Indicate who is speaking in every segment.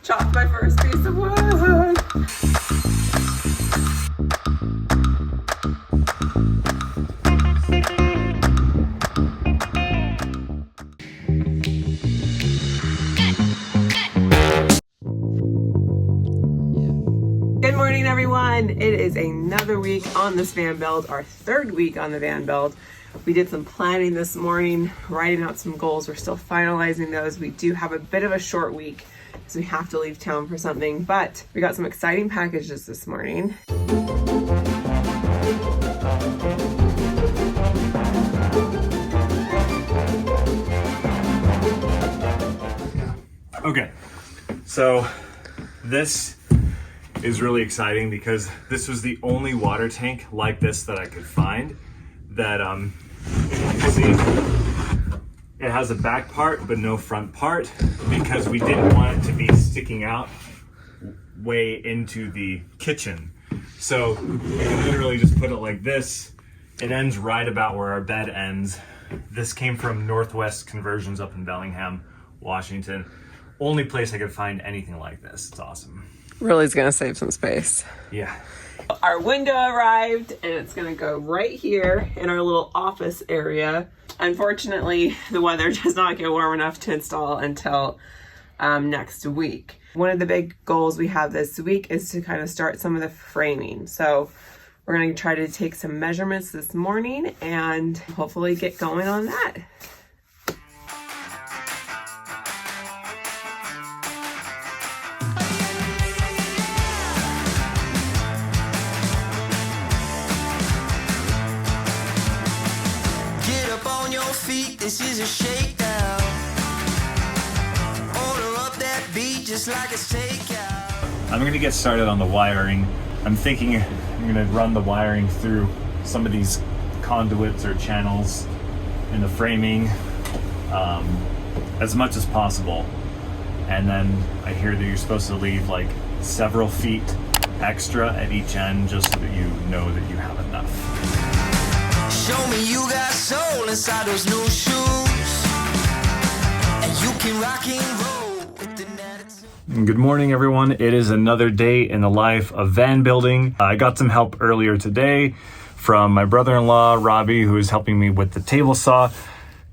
Speaker 1: Chopped my first piece of wood. Good morning, everyone. It is another week on this van build, our third week on the van build. We did some planning this morning, writing out some goals. We're still finalizing those. We do have a bit of a short week, so we have to leave town for something, but we got some exciting packages this morning.
Speaker 2: Okay, so this is really exciting because this was the only water tank like this that I could find that, if you can see, it has a back part but no front part because we didn't want it to be sticking out way into the kitchen. So you can literally just put it like this. It ends right about where our bed ends. This came from Northwest Conversions up in Bellingham, Washington. Only place I could find anything like this. It's awesome.
Speaker 1: Really is gonna save some space.
Speaker 2: Yeah.
Speaker 1: Our window arrived and it's gonna go right here in our little office area. Unfortunately, the weather does not get warm enough to install until next week. One of the big goals we have this week is to kind of start some of the framing. So we're gonna try to take some measurements this morning and hopefully get going on that.
Speaker 3: This is a shakedown. Order up that beat just like it's takeout.
Speaker 2: I'm gonna get started on the wiring. I'm thinking I'm gonna run the wiring through some of these conduits or channels in the framing as much as possible. And then I hear that you're supposed to leave like several feet extra at each end just so that you know that you have enough.
Speaker 3: Show me you got soul inside those new shoes, and you can rock and roll with an attitude.
Speaker 2: Good morning, everyone. It is another day in the life of van building. I got some help earlier today from my brother-in-law, Robbie, who is helping me with the table saw,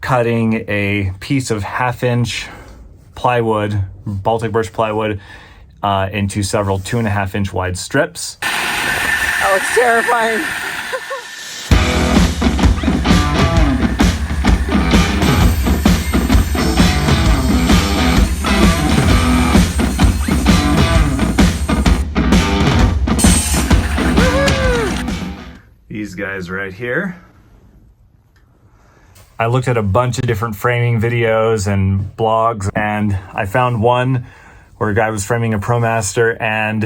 Speaker 2: cutting a piece of 1/2-inch plywood, Baltic birch plywood, into several 2.5-inch wide strips.
Speaker 1: Oh, it's terrifying.
Speaker 2: These guys right here. I looked at a bunch of different framing videos and blogs, and I found one where a guy was framing a Promaster, and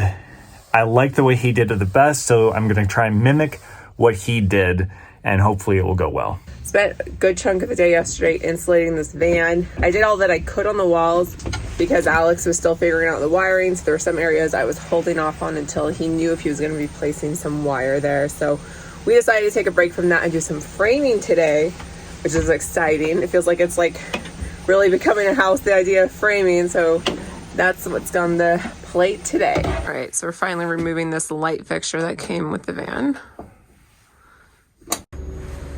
Speaker 2: I like the way he did it the best, so I'm gonna try and mimic what he did, and hopefully it will go well.
Speaker 1: Spent a good chunk of the day yesterday insulating this van. I did all that I could on the walls because Alex was still figuring out the wiring, so there were some areas I was holding off on until he knew if he was gonna be placing some wire there. So we decided to take a break from that and do some framing today, which is exciting. It feels like it's like really becoming a house, the idea of framing. So that's what's on the plate today. All right, so we're finally removing this light fixture that came with the van.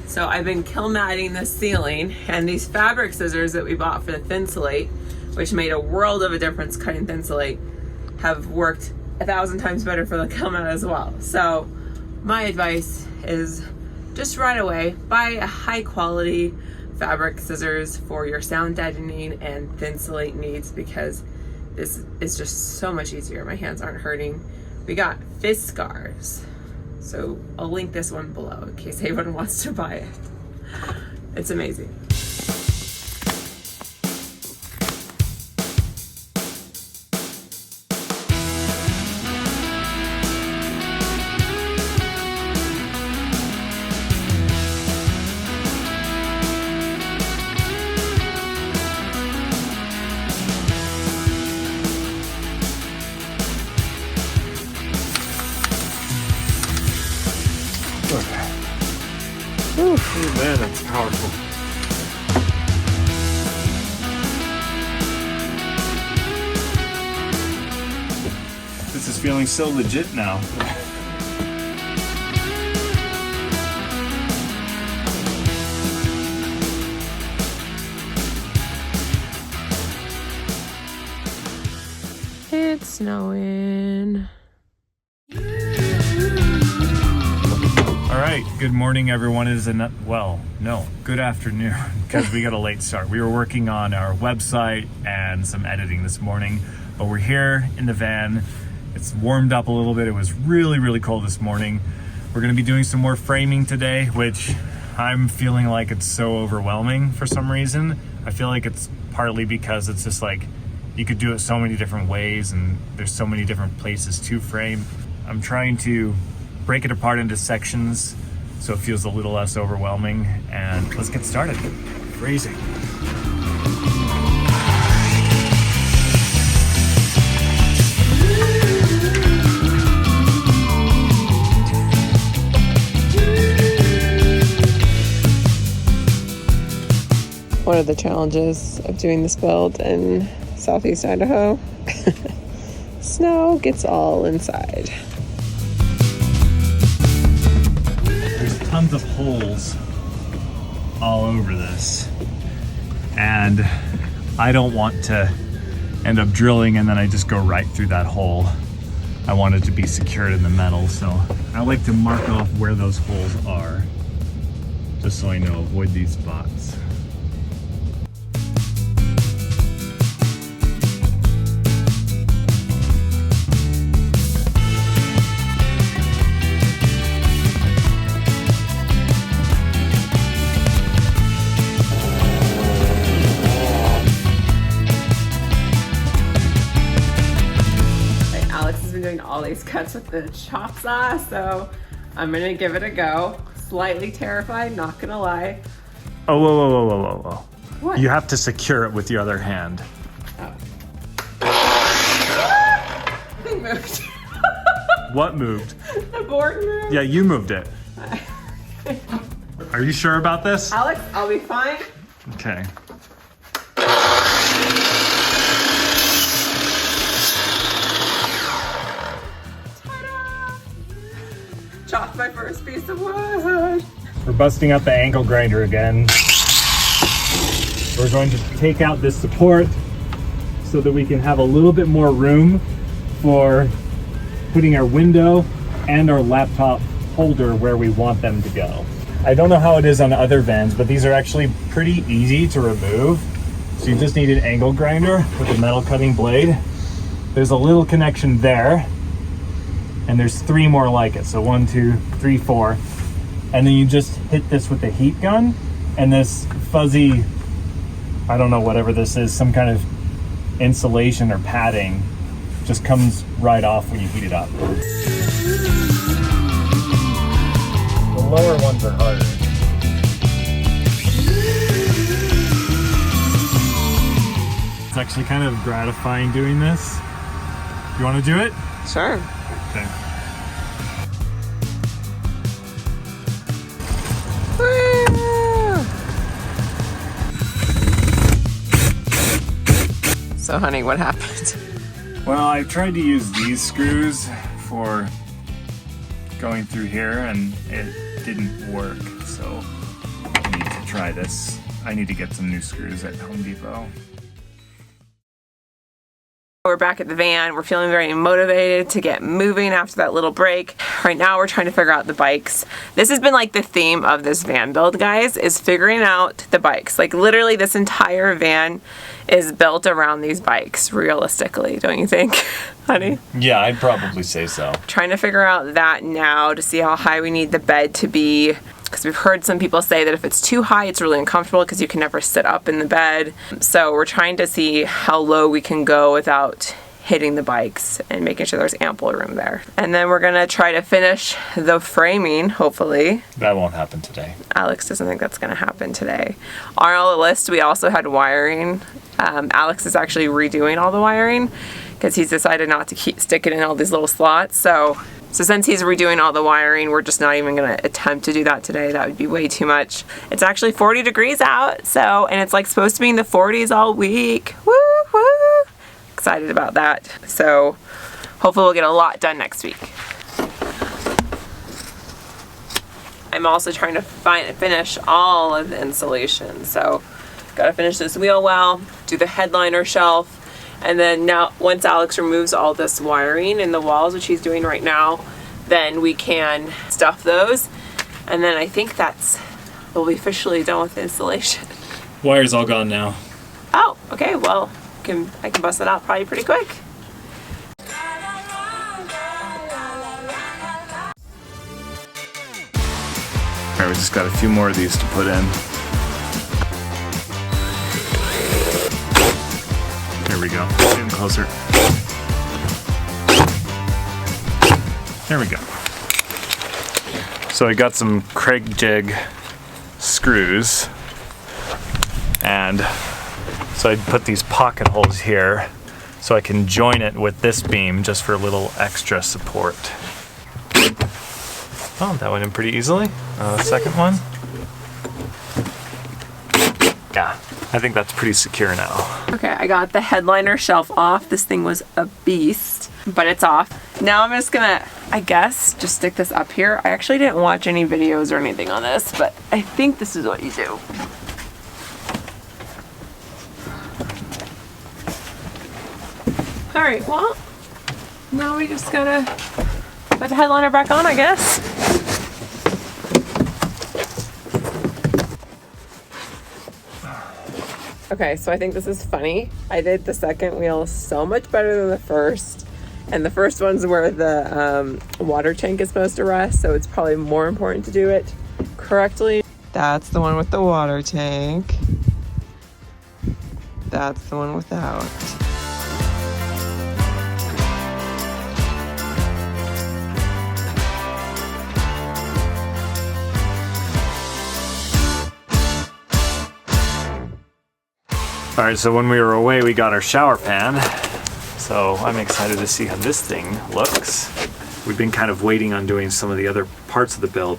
Speaker 1: So I've been kilmatting the ceiling, and these fabric scissors that we bought for the Thinsulate, which made a world of a difference cutting Thinsulate, have worked 1,000 times better for the kilmat as well. So my advice is just right away buy a high quality fabric scissors for your sound deadening and Thinsulate needs, because this is just so much easier. My hands aren't hurting. We got fist scars, so I'll link this one below in case anyone wants to buy it. It's amazing.
Speaker 2: Oh man, that's powerful. feeling so legit now.
Speaker 1: It's snowing.
Speaker 2: All right, good morning everyone. It is good afternoon because we got a late start. We were working on our website and some editing this morning, but we're here in the van. It's warmed up a little bit. It was really cold this morning. We're gonna be doing some more framing today, which I'm feeling like it's so overwhelming for some reason. I feel like it's partly because it's just like, you could do it so many different ways and there's so many different places to frame. I'm trying to break it apart into sections so it feels a little less overwhelming, and let's get started. Freezing.
Speaker 1: One of the challenges of doing this build in Southeast Idaho, snow gets all inside.
Speaker 2: There's tons of holes all over this, and I don't want to end up drilling and then I just go right through that hole. I want it to be secured in the metal, so I like to mark off where those holes are, just so I know, avoid these spots.
Speaker 1: All these cuts with the chop saw, so I'm gonna give it a go. Slightly terrified, not gonna lie.
Speaker 2: Oh, whoa.
Speaker 1: What?
Speaker 2: You have to secure it with your other hand.
Speaker 1: Oh. It moved.
Speaker 2: What moved?
Speaker 1: The board moved.
Speaker 2: Yeah, you moved it. Are you sure about this?
Speaker 1: Alex, I'll be fine.
Speaker 2: Okay.
Speaker 1: Chopped my first piece of wood.
Speaker 2: We're busting out the angle grinder again. We're going to take out this support so that we can have a little bit more room for putting our window and our laptop holder where we want them to go. I don't know how it is on other vans, but these are actually pretty easy to remove. So you just need an angle grinder with a metal cutting blade. There's a little connection there, and there's 3 more like it. So 1, 2, 3, 4. And then you just hit this with the heat gun, and this fuzzy, I don't know, whatever this is, some kind of insulation or padding, just comes right off when you heat it up. The lower ones are harder. It's actually kind of gratifying doing this. You want to do it?
Speaker 1: Sure.
Speaker 2: Okay.
Speaker 1: So honey, what happened?
Speaker 2: Well, I tried to use these screws for going through here and it didn't work, so I need to try this. I need to get some new screws at Home Depot.
Speaker 1: We're back at the van. We're feeling very motivated to get moving after that little break. Right now we're trying to figure out the bikes. This has been like the theme of this van build, guys, is figuring out the bikes. Like literally this entire van is built around these bikes, realistically, don't you think, honey?
Speaker 2: Yeah, I'd probably say so.
Speaker 1: Trying to figure out that now to see how high we need the bed to be. Because we've heard some people say that if it's too high, it's really uncomfortable because you can never sit up in the bed. So we're trying to see how low we can go without hitting the bikes and making sure there's ample room there. And then we're gonna try to finish the framing, hopefully.
Speaker 2: That won't happen today.
Speaker 1: Alex doesn't think that's gonna happen today. On our list, we also had wiring. Alex is actually redoing all the wiring because he's decided not to stick it in all these little slots. So since he's redoing all the wiring, we're just not even gonna attempt to do that today. That would be way too much. It's actually 40 degrees out, so, and it's like supposed to be in the 40s all week. Woo, woo. Excited about that. So hopefully we'll get a lot done next week. I'm also trying to finish all of the insulation. So gotta finish this wheel well, do the headliner shelf, and then now once Alex removes all this wiring in the walls, which he's doing right now, then we can stuff those. And then I think we'll be officially done with the installation.
Speaker 2: Wire's all gone now.
Speaker 1: Oh, okay, well, I can bust it out probably pretty quick.
Speaker 2: Alright, we just got a few more of these to put in. There we go. Getting closer. There we go. So I got some Craig jig screws, and so I put these pocket holes here so I can join it with this beam just for a little extra support. Oh, that went in pretty easily. Second one. Yeah, I think that's pretty secure now.
Speaker 1: Okay, I got the headliner shelf off. This thing was a beast, but it's off. Now I'm just gonna, I guess, just stick this up here. I actually didn't watch any videos or anything on this, but I think this is what you do. All right, well, now we just gotta put the headliner back on, I guess. Okay, so I think this is funny. I did the second wheel so much better than the first. And the first one's where the water tank is supposed to rest, so it's probably more important to do it correctly. That's the one with the water tank. That's the one without.
Speaker 2: All right, so when we were away, we got our shower pan. So I'm excited to see how this thing looks. We've been kind of waiting on doing some of the other parts of the build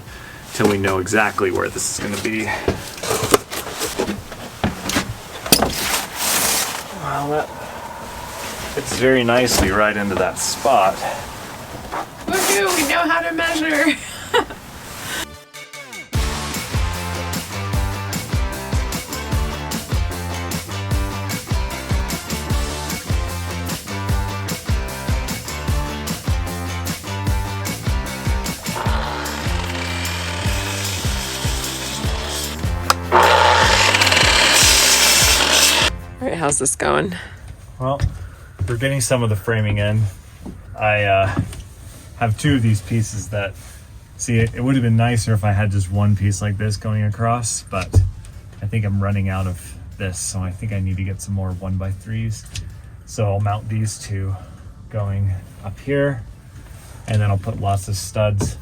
Speaker 2: till we know exactly where this is gonna be. Well, that fits very nicely right into that spot.
Speaker 1: Woohoo, we know how to measure. Alright, how's this going?
Speaker 2: Well, we're getting some of the framing in. I have two of these pieces that, see, it would have been nicer if I had just one piece like this going across, but I think I'm running out of this, so I think I need to get some more 1x3s. So I'll mount these two going up here, and then I'll put lots of studs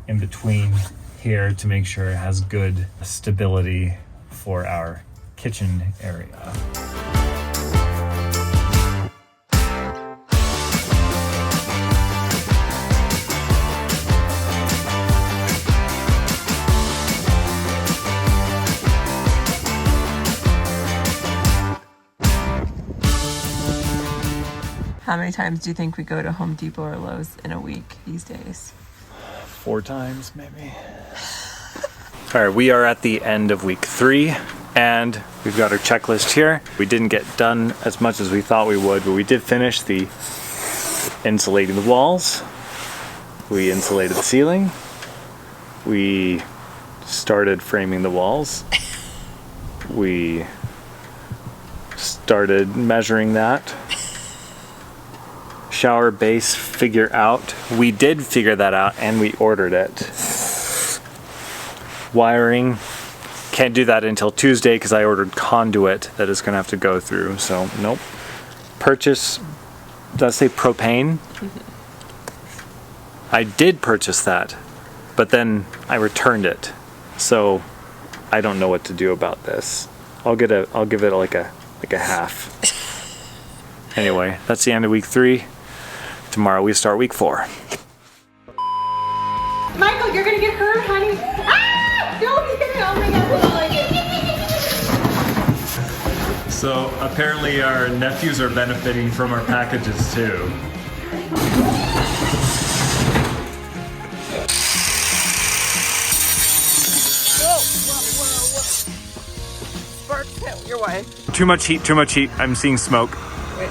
Speaker 2: in between here to make sure it has good stability for our kitchen area.
Speaker 1: How many times do you think we go to Home Depot or Lowe's in a week these days?
Speaker 2: 4 times, maybe. All right, we are at the end of week 3, and we've got our checklist here. We didn't get done as much as we thought we would, but we did finish the insulating the walls. We insulated the ceiling. We started framing the walls. We started measuring that. Shower base figure out. We did figure that out, and we ordered it. Wiring, can't do that until Tuesday because I ordered conduit that is gonna have to go through, so nope. Purchase, does it say propane? I did purchase that, but then I returned it, so I don't know what to do about this. I'll give it like a half. Anyway, that's the end of week 3. Tomorrow we start week 4.
Speaker 4: Michael, you're gonna get hurt, honey. Ah! No, he's gonna, oh my god, hold on.
Speaker 2: So apparently our nephews are benefiting from our packages too.
Speaker 1: Sparks hit your way.
Speaker 2: Too much heat, too much heat. I'm seeing smoke.
Speaker 1: Wait,